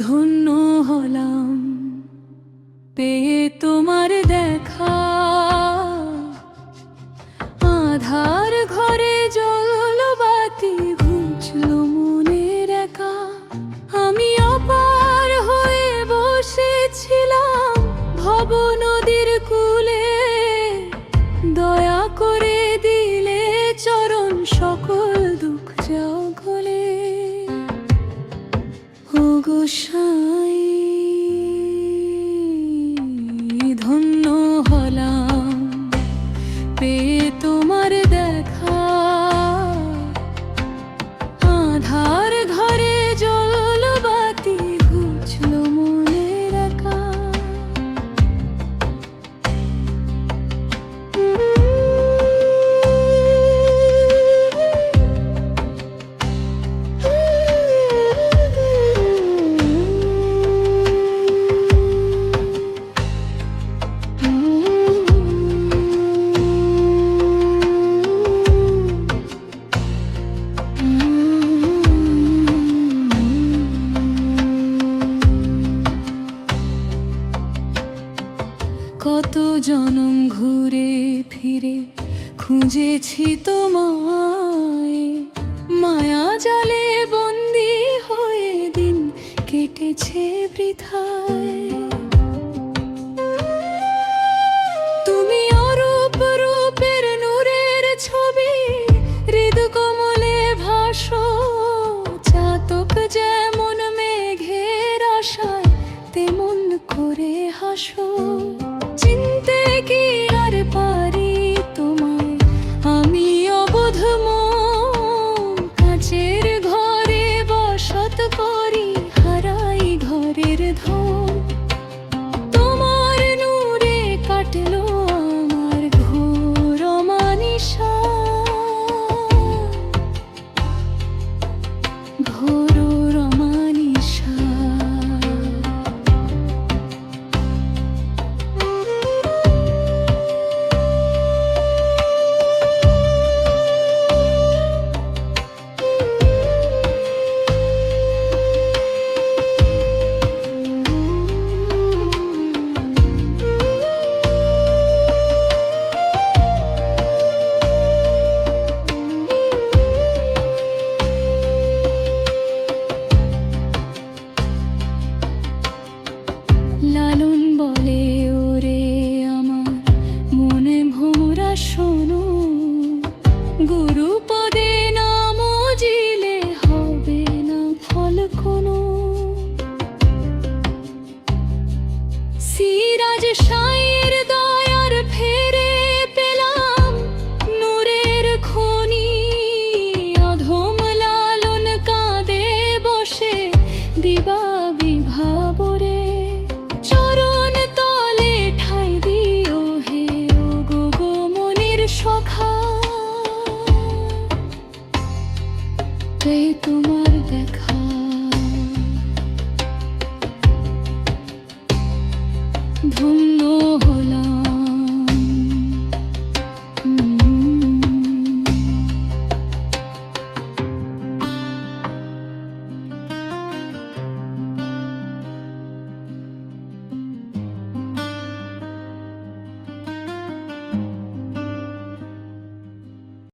ধন্য হলাম পেয়ে তোমার দেখা। আধার ঘরে জ্বলল বাতি, ঘুচলো মনের একা। আমি অপার হয়ে বসেছিলাম ভব নদীর কূলে, দয়া করে দিলে চরণ সকল দুঃখ যাও গলে। ও গোসাই ধন্য হলাম পেয়ে তোমার দেখা। আধার ঘরে জ্বলল বাতি, ঘুচলো মনের একা। কত জনম ঘুরে ফিরে খুঁজেছি তোমায়, মায়া জালে বন্দি হয়ে দিন কেটেছে বৃথায়। তুমি অরূপ রূপের নূরের ছবি, হৃদ কমলে ভাসো। চাতক যেমন মেঘের আশায় তেমন করে হাসো। চিনতে কি আর পারি তোমায় আমি অবোধ মন, কাচের ঘরে বসত করি হারাই ঘরের ধন। তোমার নূরে কাটলো আমার ঘোর অমানিশা, ঘোর অমানিশা। লালন বলে ওরে আমার মনে ভোমরা শোনো, গুরু পদে নাম জিলে হবে না ফল কোনো। সিরাজ শায়ের দয়ার ফেরে পেলাম নূরের খনি। অধম লালন কাঁদে বসে দিবা বিভাবরে। চরণ তলে ঠাই দিও হে ও গো গো মনির সখা, পেয়ে তোমার দেখা। ধন্য